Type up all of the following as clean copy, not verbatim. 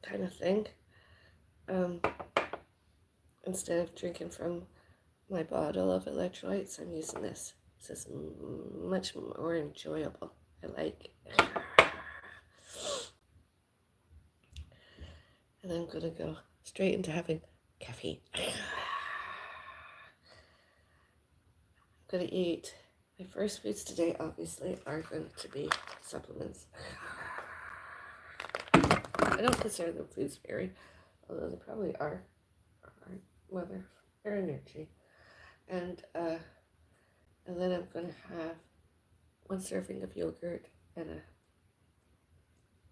kind of thing. Um, Instead of drinking from my bottle of electrolytes, I'm using this. This is much more enjoyable. I like it. And I'm going to go straight into having caffeine. I'm going to eat. My first foods today, obviously, are going to be supplements. I don't consider them foods very, although they probably are. Well, they're energy. And then I'm going to have 1 serving of yogurt and a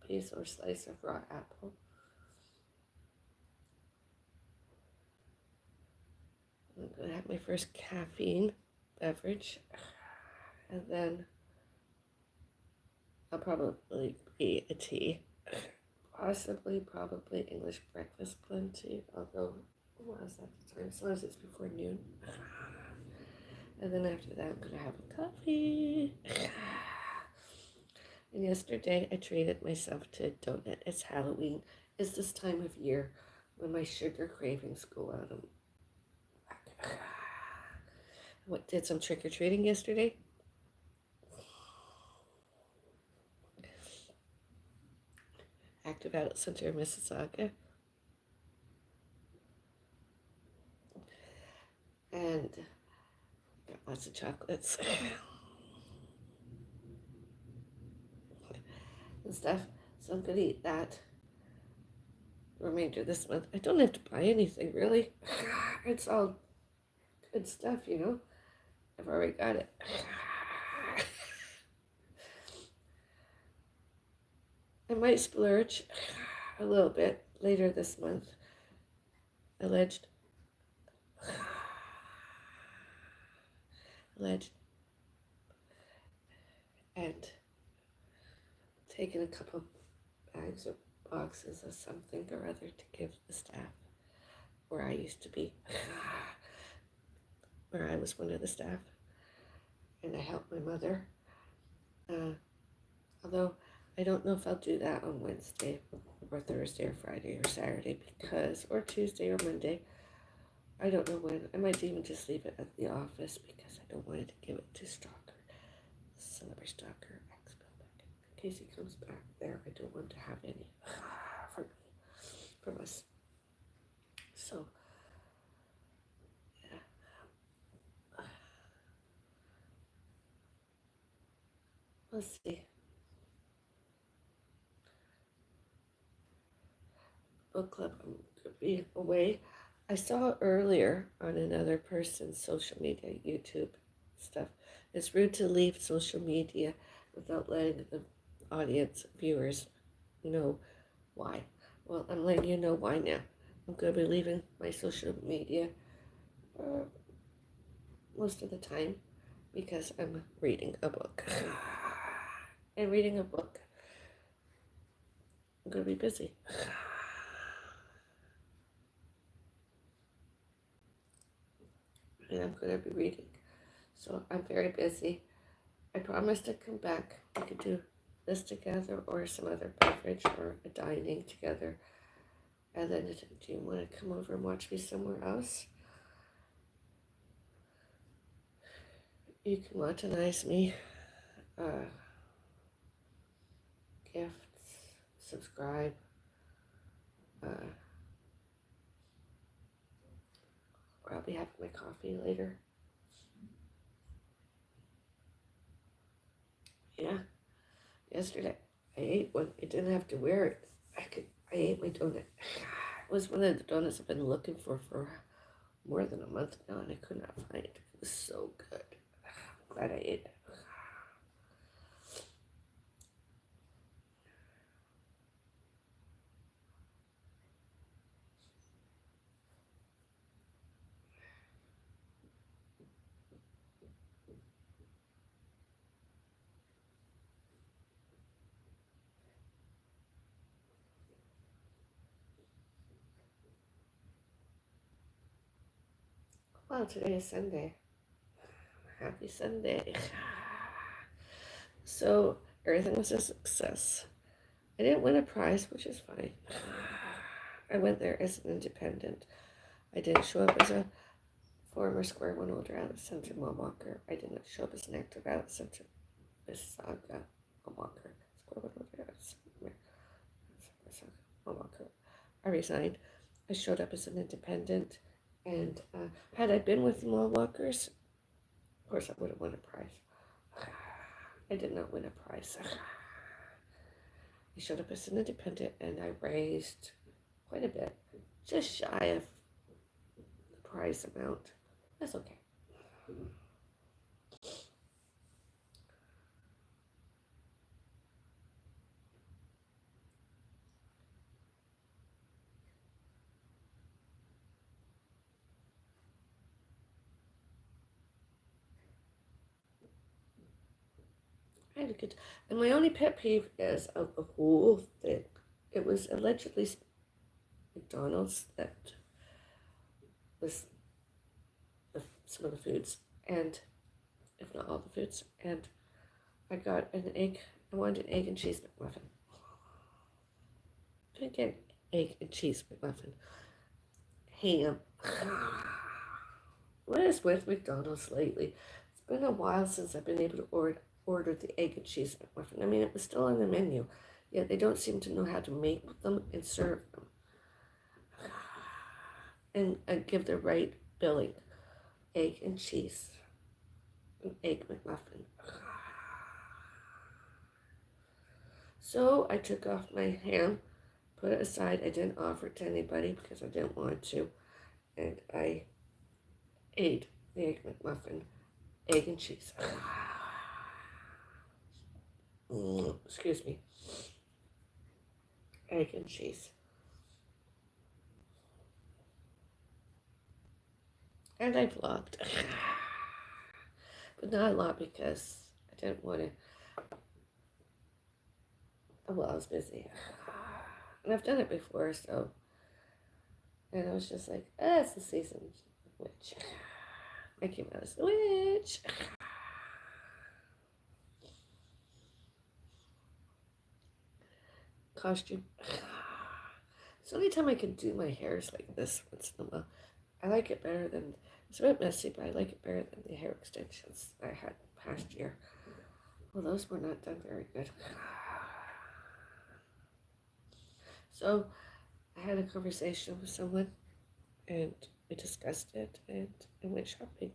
piece or slice of raw apple. I'm going to have my first caffeine beverage. And then I'll probably be a tea. Probably English breakfast blend tea, although what was that the time? Sometimes it's before noon. And then after that, I'm going to have a coffee. And yesterday, I treated myself to a donut. It's Halloween. It's this time of year when my sugar cravings go out of whack. What did some trick-or-treating yesterday? Active Adult Center in Mississauga. And got lots of chocolates and stuff. So I'm going to eat that the remainder of this month. I don't have to buy anything, really. It's all good stuff, you know. I've already got it. I might splurge a little bit later this month. Alleged. And taking a couple bags or boxes of something or other to give the staff where I used to be, where I was one of the staff, and I helped my mother. Although I don't know if I'll do that on Wednesday or Thursday or Friday or Saturday or Tuesday or Monday. I don't know when. I might even just leave it at the office because I don't want to give it to Stalker, Celebrity Stalker, in case he comes back there. I don't want to have any from us. So, yeah. Let's see. Book club, I'm going to be away. I saw earlier on another person's social media, YouTube stuff, it's rude to leave social media without letting the audience, viewers, know why. Well, I'm letting you know why now. I'm going to be leaving my social media most of the time because I'm reading a book. And reading a book, I'm going to be busy. And I'm going to be reading. So I'm very busy. I promise to come back. We could do this together or some other beverage or a dining together. And then do you want to come over and watch me somewhere else? You can monetize me. Gifts, subscribe. Or I'll be having my coffee later. Yeah. Yesterday I ate one. I didn't have to wear it. I ate my donut. It was one of the donuts I've been looking for more than a month now, and I could not find it. It was so good. I'm glad I ate it. Well, today is Sunday. Happy Sunday. So everything was a success. I didn't win a prize, which is fine. I went there as an independent. I didn't show up as a former Square One older Alexander Mallwalker. I did not show up as an active Alexander Saga Mallwalker. Square One older Alexander Mallwalker. I resigned. I showed up as an independent, and had I been with the Mallwalkers, of course I would have won a prize. I did not win a prize. I showed up as an independent, and I raised quite a bit, just shy of the prize amount. That's okay. I had a good, and my only pet peeve is of the whole thing. It was allegedly McDonald's that was some of the foods, and if not all the foods. And I got an egg. I wanted an egg and cheese McMuffin. Couldn't get egg and cheese McMuffin. Ham. What is with McDonald's lately? It's been a while since I've been able to order the egg and cheese McMuffin. I mean, it was still on the menu, yet they don't seem to know how to make them and serve them, and give the right billing. Egg and cheese, an egg McMuffin. So I took off my ham, put it aside. I didn't offer it to anybody because I didn't want to, and I ate the egg McMuffin, egg and cheese. Excuse me. Egg and cheese. And I vlogged. But not a lot because I didn't want to. Well, I was busy. And I've done it before, so. And I was just like, it's the season of witch. I came out as the witch. Costume. So anytime I can do my hairs like this once in a while, I like it better than, it's a bit messy, but I like it better than the hair extensions I had past year. Well, those were not done very good. So I had a conversation with someone, and we discussed it, and I went shopping,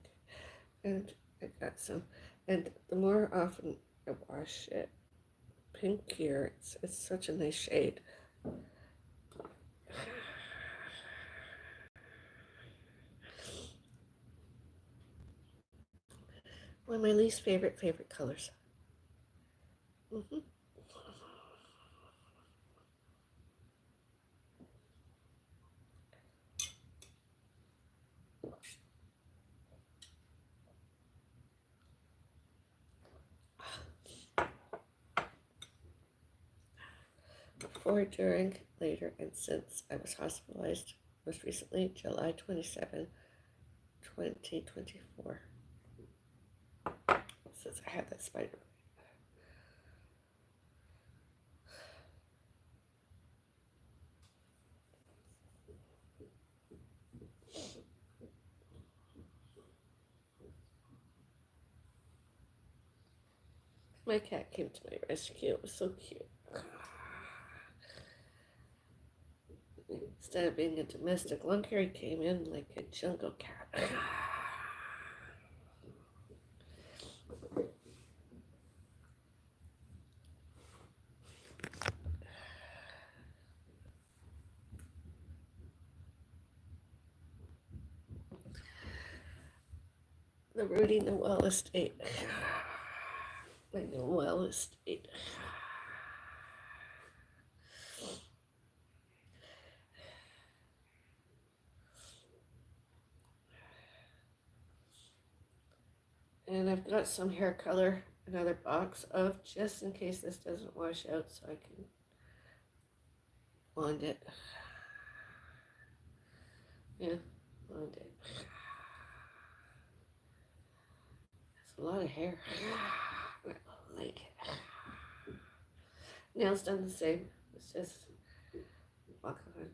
and I got some. And the more often I wash it, pink here, it's such a nice shade. One of my least favorite colors. Mm-hmm. Before, during, later, and since I was hospitalized, most recently July 27, 2024. Since I had that spider bite. My cat came to my rescue. It was so cute. Instead of being a domestic lunker, he came in like a jungle cat. The Rudy Noel estate. My Noel estate. And I've got some hair color, another box of, just in case this doesn't wash out, so I can blonde it. Yeah, blonde it. It's a lot of hair. I like it. Nails done the same. It's just walk on.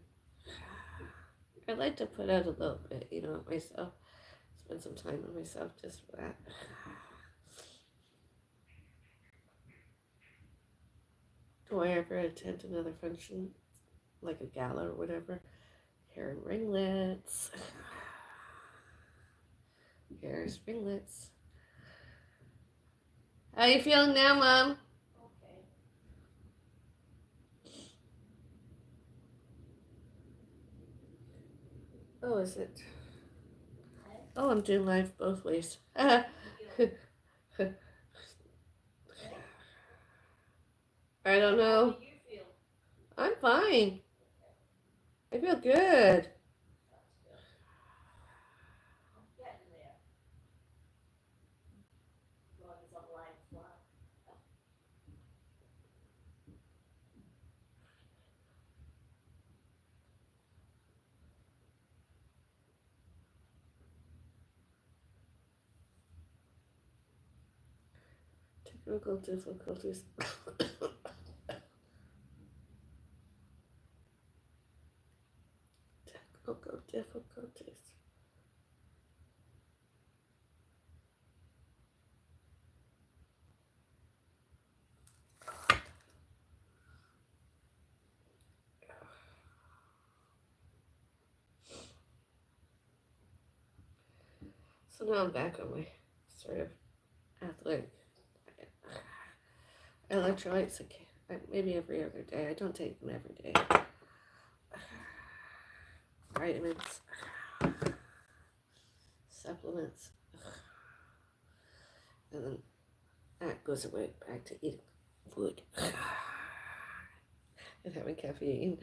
I like to put out a little bit, myself. Spend some time with myself just for that. Do I ever attend another function, like a gala or whatever? Hair and ringlets. Hair and ringlets. How you feeling now, Mom? Okay. Oh, is it? Okay. Oh, I'm doing live both ways. I don't How know. do you feel? I'm fine. I feel good. That's good. I'm getting there. As long as I'm lying flat. Technical difficulties. Technical difficulties. So now I'm back on my sort of athletic electrolytes. Maybe every other day. I don't take them every day. Vitamins, supplements, and then that goes away back to eating food and having caffeine.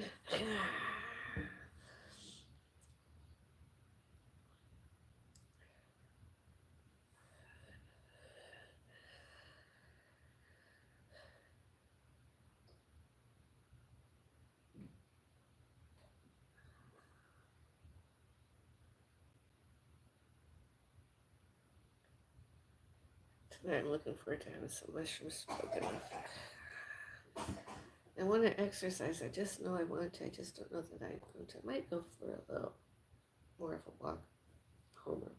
Tonight I'm looking forward to having some mushrooms spoken with. I want to exercise. I just know I want to. I just don't know that I'm going to. I might go for a little more of a walk home.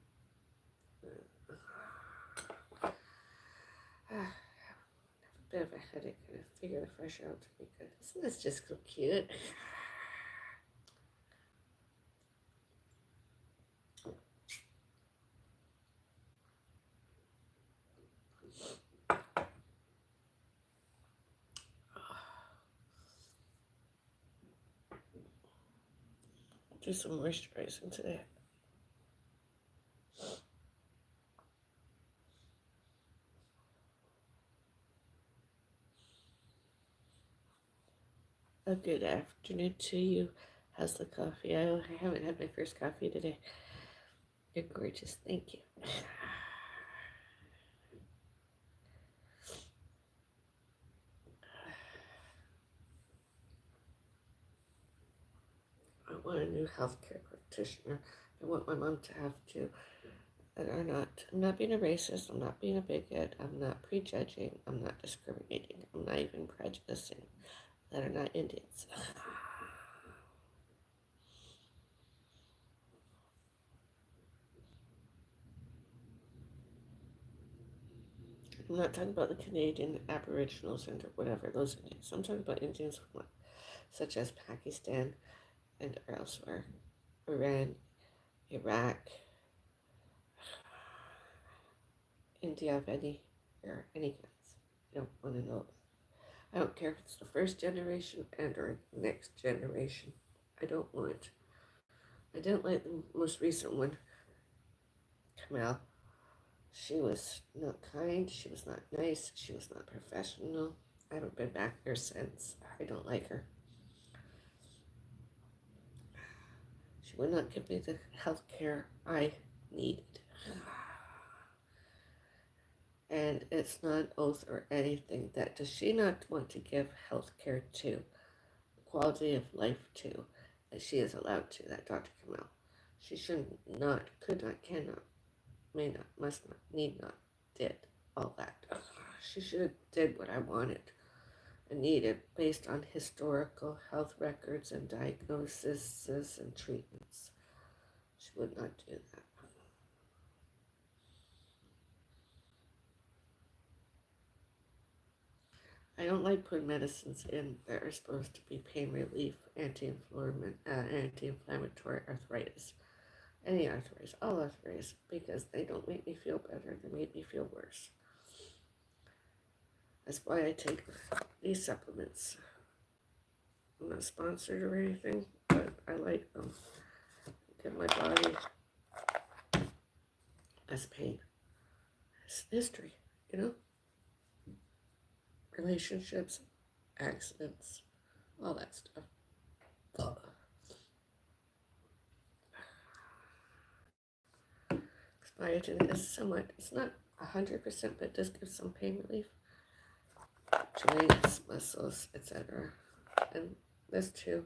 I have a bit of a headache, and I figure the fresh air to be good. Isn't this just so cute? Do some moisturizing today. A good afternoon to you. How's the coffee? I haven't had my first coffee today. You're gorgeous. Thank you. I want a new healthcare practitioner. I want my mom to have to. That are not. I'm not being a racist. I'm not being a bigot. I'm not prejudging. I'm not discriminating. I'm not even prejudicing. That are not Indians. I'm not talking about the Canadian Aboriginals and whatever those Indians. I'm talking about Indians from such as Pakistan and elsewhere, Iran, Iraq, India of any or any kinds. I don't want to know. I don't care if it's the first generation and or next generation. I don't want. I didn't like the most recent one, Kamel. She was not kind. She was not nice. She was not professional. I haven't been back there since. I don't like her. She would not give me the health care I needed. And it's not an oath or anything. That does she not want to give health care to, quality of life to, that she is allowed to, that Dr. Kamel. She should not, could not, cannot, may not, must not, need not, did all that. She should have did what I wanted. and needed based on historical health records and diagnoses and treatments. She would not do that. I don't like putting medicines in that are supposed to be pain relief, anti-inflammatory, arthritis, any arthritis, all arthritis, because they don't make me feel better. They make me feel worse. That's why I take these supplements. I'm not sponsored or anything, but I like them. Give my body less pain. It's history, relationships, accidents, all that stuff. Biotin is somewhat, it's not 100%, but it does give some pain relief. Joints, muscles, etc. And this too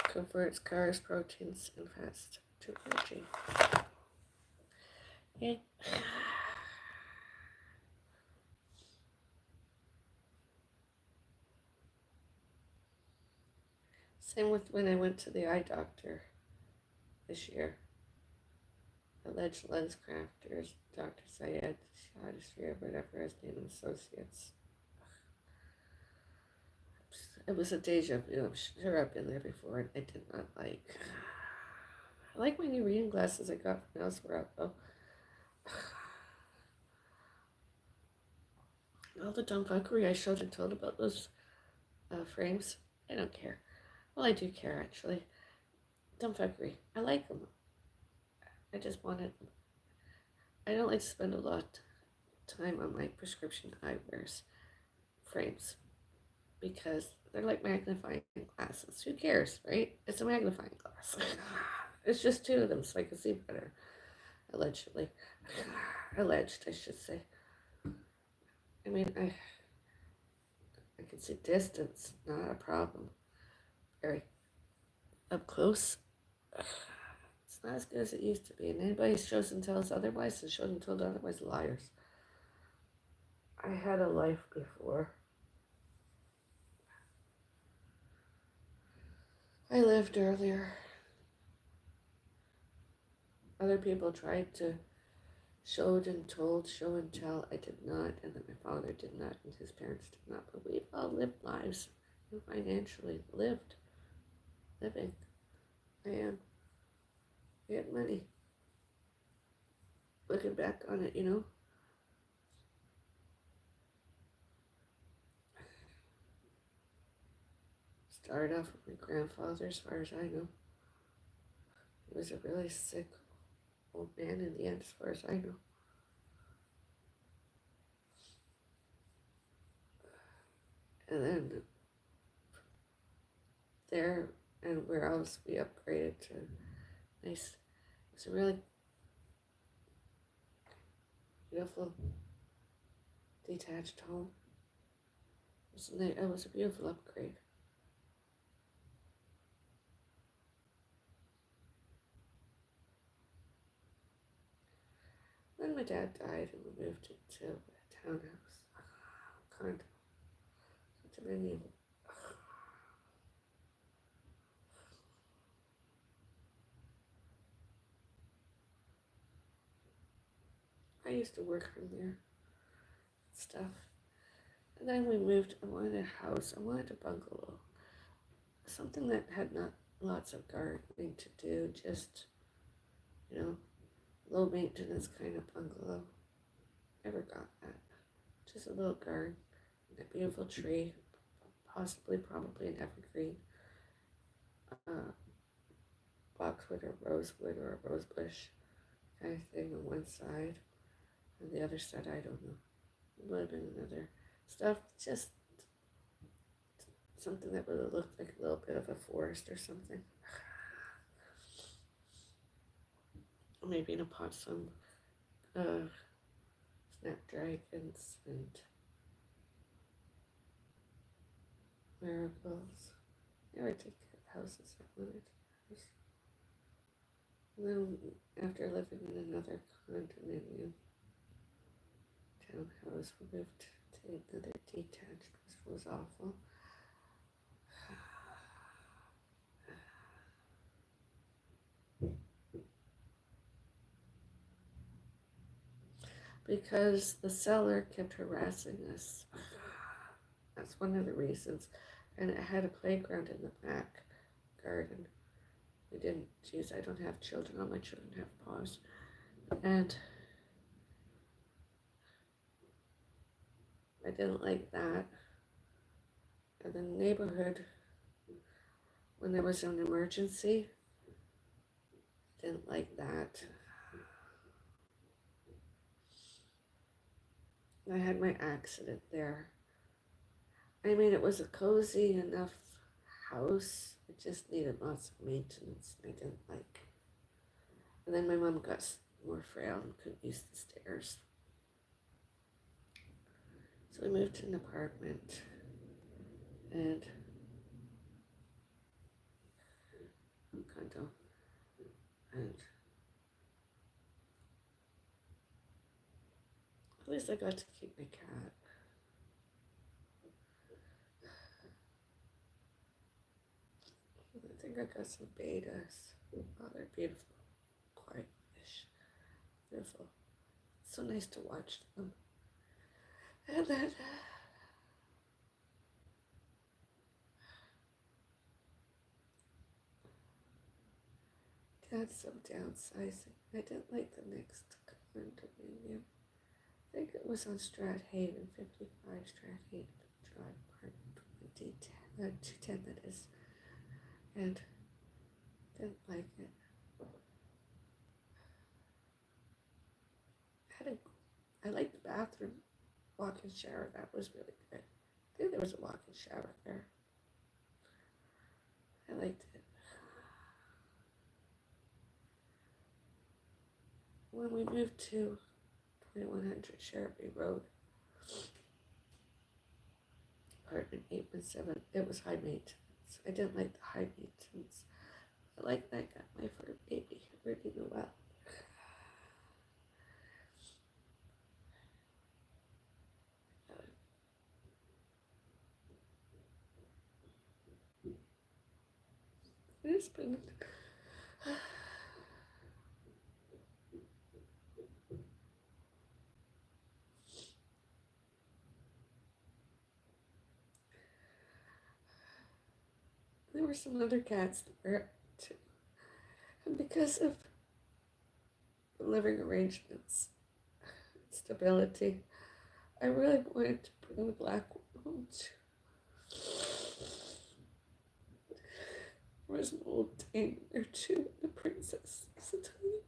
converts carbs, proteins, and fats to energy. Okay. Same with when I went to the eye doctor this year. Alleged lens crafters, Dr. Syed Shadistry, or whatever his name, and associates. It was a deja vu. I'm sure I've been there before, and I did not like. I like my new reading glasses I got from elsewhere, though. All the dumbfuckery I showed and told about those frames, I don't care. Well, I do care, actually. Dumbfuckery. I like them. I just wanted them. I don't like to spend a lot of time on my prescription eyewears frames because they're like magnifying glasses. Who cares, right? It's a magnifying glass. It's just two of them, so I can see better. Allegedly. Alleged, I should say. I mean, I can see distance, not a problem. Very up close, it's not as good as it used to be. And anybody who shows and tells otherwise and shows and told otherwise, liars. I had a life before. I lived earlier. Other people tried to showed and told, show and tell. I did not, and then my father did not, and his parents did not. But we've all lived lives, financially living. I am. I had money. Looking back on it, started off with my grandfather, as far as I know. He was a really sick old man in the end, as far as I know. And then there and where else we upgraded to nice. It was a really beautiful detached home. It was a beautiful upgrade. Then my dad died and we moved into a townhouse, condo, condominium. I used to work from there, stuff. And then we moved. I wanted a house. I wanted a bungalow, something that had not lots of gardening to do. Just low maintenance kind of bungalow. Never got that. Just a little garden, and a beautiful tree, probably an evergreen, boxwood or rosewood or a rose bush kind of thing on one side. On the other side, I don't know. It would have been another stuff, just something that would have looked like a little bit of a forest or something. Maybe in a pot some snapdragons and marigolds. Never take care of houses. I wanted house. And then after living in another condominium townhouse, we moved take another D10. This was awful. Because the seller kept harassing us. That's one of the reasons. And it had a playground in the back garden. We didn't use, I don't have children, all my children have paws. And I didn't like that. And the neighborhood, when there was an emergency, didn't like that. I had my accident there. I mean, it was a cozy enough house. It just needed lots of maintenance. I didn't like. And then my mom got more frail and couldn't use the stairs. So we moved to an apartment. And condo. And at least I got to keep my cat. I think I got some betas. Oh, they're beautiful. Quiet fish. Beautiful. It's so nice to watch them. And then Dad's some downsizing. I didn't like the next condominium. I think it was on Strathaven, 55 Strathaven Drive, apartment 210 that is. And didn't like it. I liked the bathroom, walk-in shower. That was really good. I think there was a walk-in shower there. I liked it. When we moved to 2100 Sherby Road, apartment 817, it was high maintenance. I didn't like the high maintenance. I like that I got my fur baby, Ruby Noel. It's been there were some other cats there too. And because of the living arrangements, stability, I really wanted to bring the black one home too. There was an old dame there too, the princess. Is it tiny?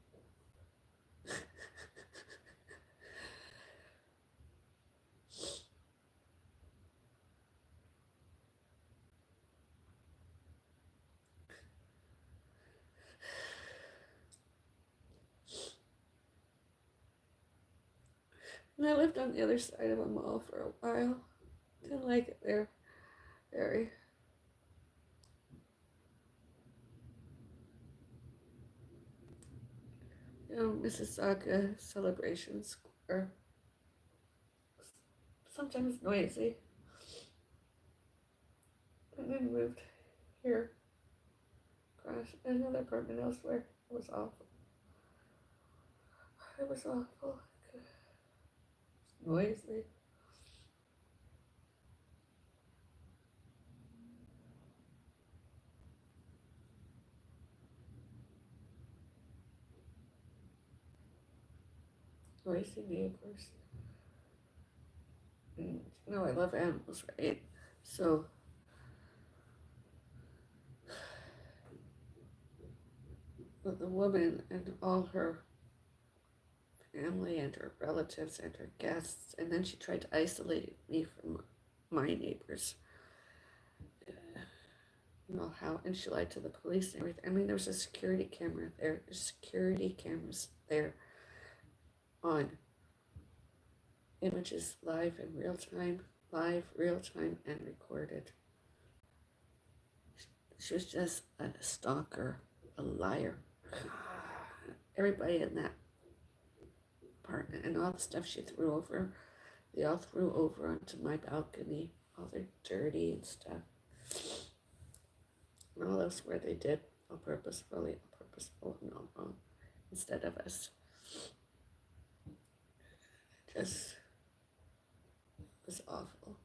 And I lived on the other side of a mall for a while. Didn't like it there very. Mississauga Celebration Square. Sometimes noisy. And then moved here. Across another apartment elsewhere. It was awful. It was awful. It was noisy. Noisy neighbors. And I love animals, right? So the woman and all her family and her relatives and her guests, and then she tried to isolate me from my neighbors. How, and she lied to the police and everything. I mean, there was a security camera there. There's security cameras there on. Images live in real time, and recorded. She was just a stalker, a liar. Everybody in that apartment and all the stuff she threw over They all threw over onto my balcony. All they're dirty and stuff. And all else where they did, all purposeful and all wrong, instead of us. Just was awful.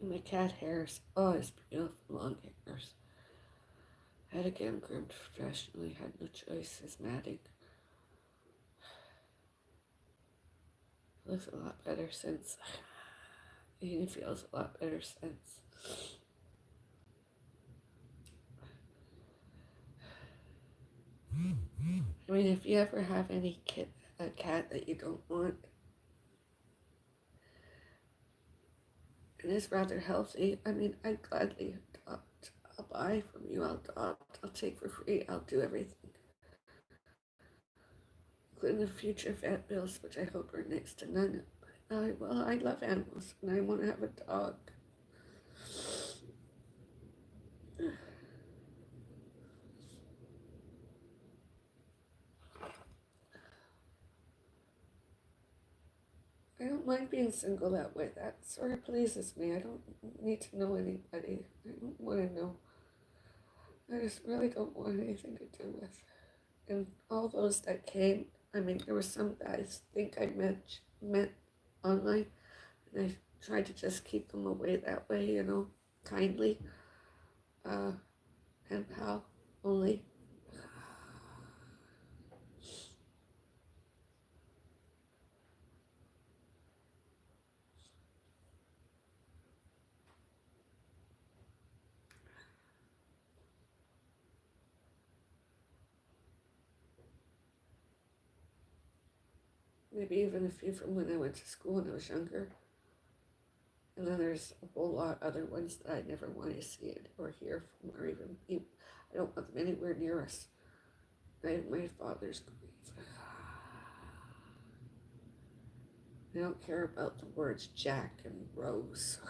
And my cat hairs, oh, it's beautiful, long hairs. I had to get him groomed professionally, had no choice, his matting. He looks a lot better since. He feels a lot better since. I mean, if you ever have a cat that you don't want, and is rather healthy, I mean, I'd gladly adopt. I'll buy from you, I'll adopt, I'll take for free, I'll do everything. Including the future vet bills, which I hope are next to none. Well, I love animals, and I want to have a dog. I don't mind being single that way. That sort of pleases me. I don't need to know anybody. I don't want to know. I just really don't want anything to do with. And all those that came, I mean, there were some guys I think I met online, and I tried to just keep them away that way, you know, kindly, and pal only. Maybe even a few from when I went to school when I was younger. And then there's a whole lot other ones that I never want to see it or hear from or even be. I don't want them anywhere near us. I have my father's grief. I don't care about the words Jack and Rose.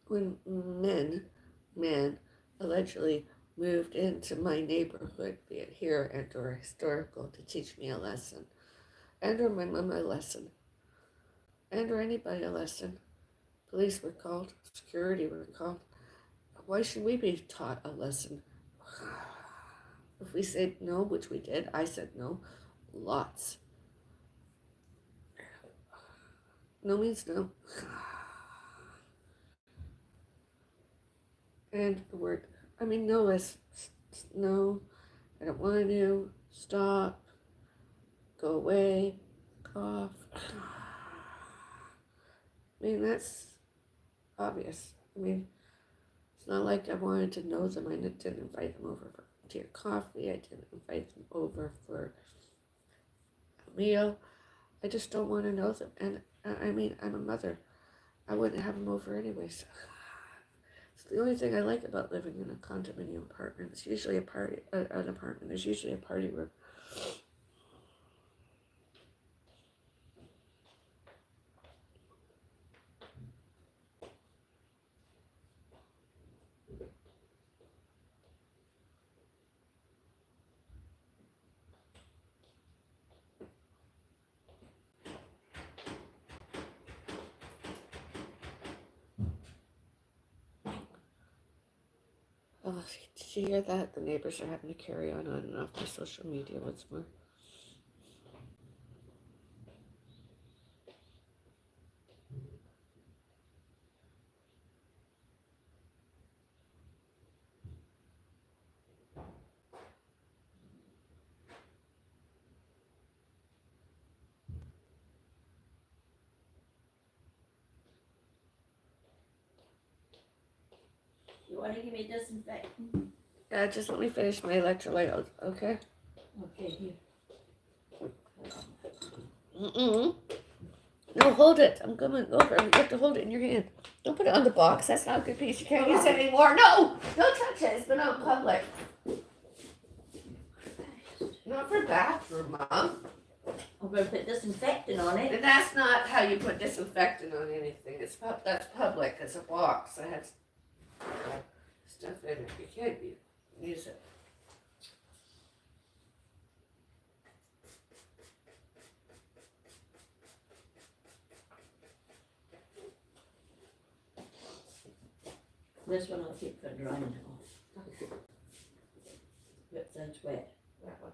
When men allegedly moved into my neighborhood, be it here and or historical, to teach me a lesson, and or my mom a lesson, and or anybody a lesson. Police were called, security were called. Why should we be taught a lesson? If we said no, which we did, I said no, lots. No means no. And the word, I mean, no is no, I don't want to, stop, go away, cough. I mean, that's obvious. I mean, it's not like I wanted to know them. I didn't invite them over for tea or coffee. I didn't invite them over for a meal. I just don't want to know them. And I mean, I'm a mother. I wouldn't have them over anyways. It's the only thing I like about living in a condominium apartment. It's usually an apartment. There's usually a party room. Oh, did you hear that? The neighbors are having to carry on and off their social media once more. You want to give me disinfectant? Yeah, just let me finish my electrolyte, okay? Okay, here. Mm-mm. No, hold it. I'm coming over. You have to hold it in your hand. Don't put it on the box. That's not a good piece. You can't use it anymore. No! Don't touch it. It's been out in public. Not for bathroom, Mom. I'm going to put disinfectant on it. And that's not how you put disinfectant on anything. That's public. It's a box that has stuff in it. You can't use it. This one I'll keep for drying off. Wet and wet. That one.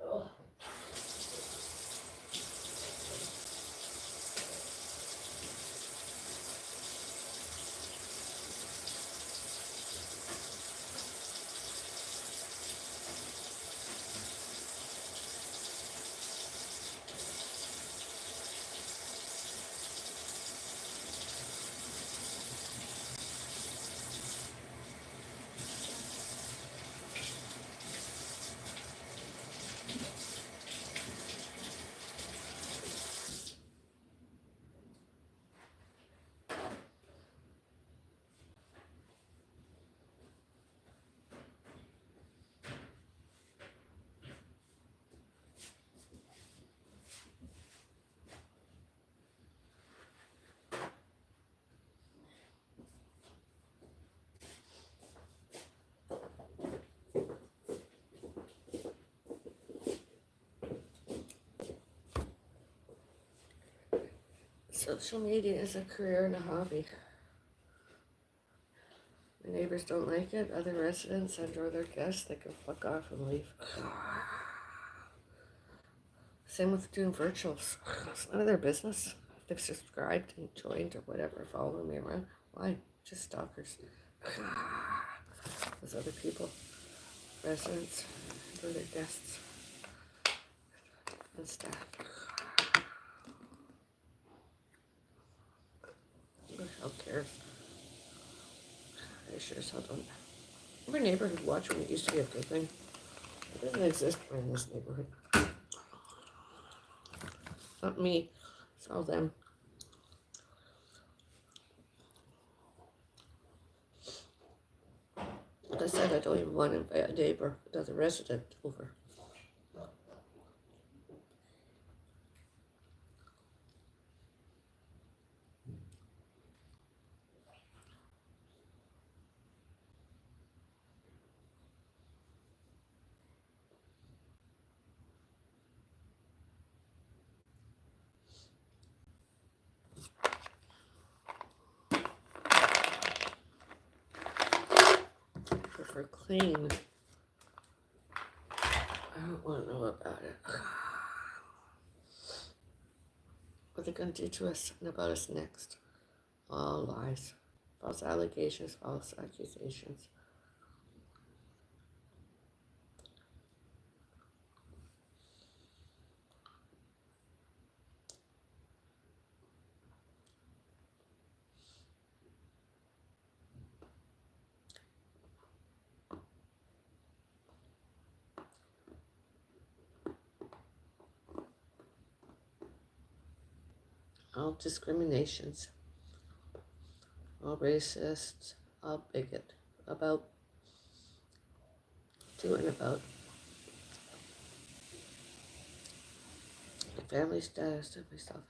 Oh. Social media is a career and a hobby. The neighbors don't like it. Other residents and or their guests, they can fuck off and leave. Same with doing virtuals. It's none of their business. If they've subscribed and joined or whatever, following me around. Why? Just stalkers. Those other people, residents, or their guests and staff. Who the hell cares? I sure as hell don't. Remember neighborhood watch when it used to be a good thing? It doesn't exist in this neighborhood. Not me. It's all them. Like I said, I don't even want to invite a neighbor, another resident over. For clean, I don't want to know about it. What are they going to do to us and about us next? All lies. False allegations, false accusations. All discriminations. All racist. All bigot. About. To and about. Family status of myself.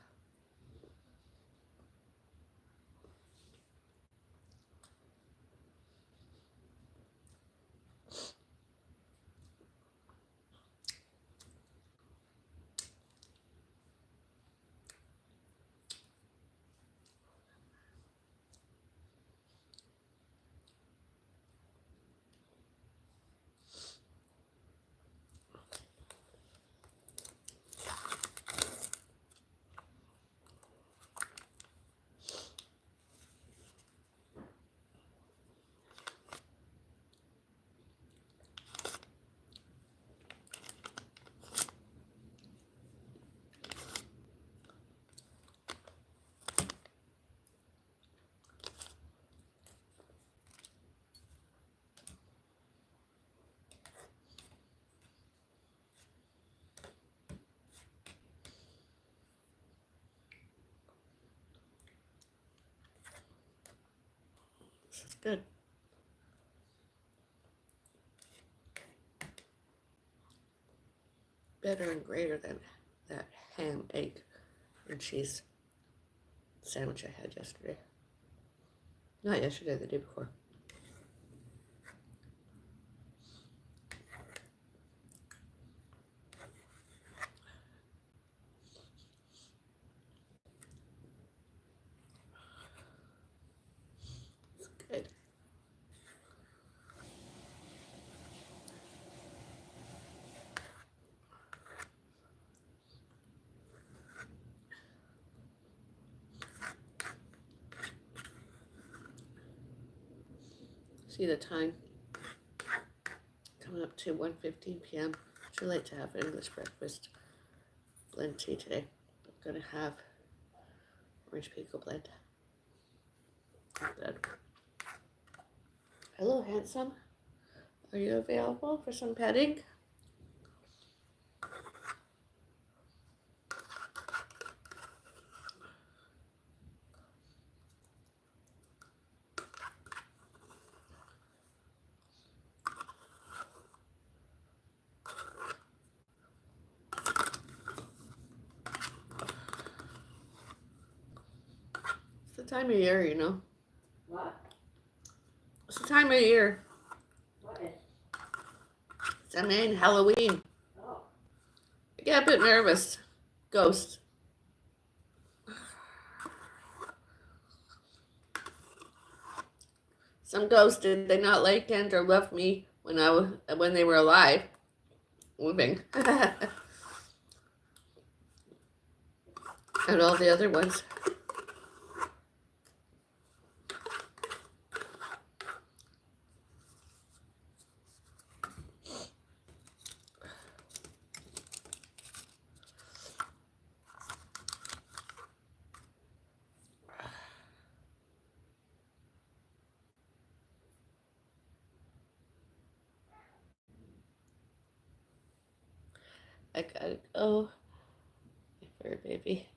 This is good. Better and greater than that ham, egg, and cheese sandwich I had yesterday. Not yesterday, the day before. It's good. See the time? Coming up to 1:15 p.m. Too late to have English breakfast. Blend tea today. I'm gonna have orange pico blend. Good. Hello, handsome. Are you available for some petting? It's the time of year, you know. What? It's the time of year. What is? It's I mean Halloween. Oh. I get a bit nervous. Ghosts. Some ghosts did they not like and or love me when they were alive, living, and all the other ones. I gotta go, my fur baby.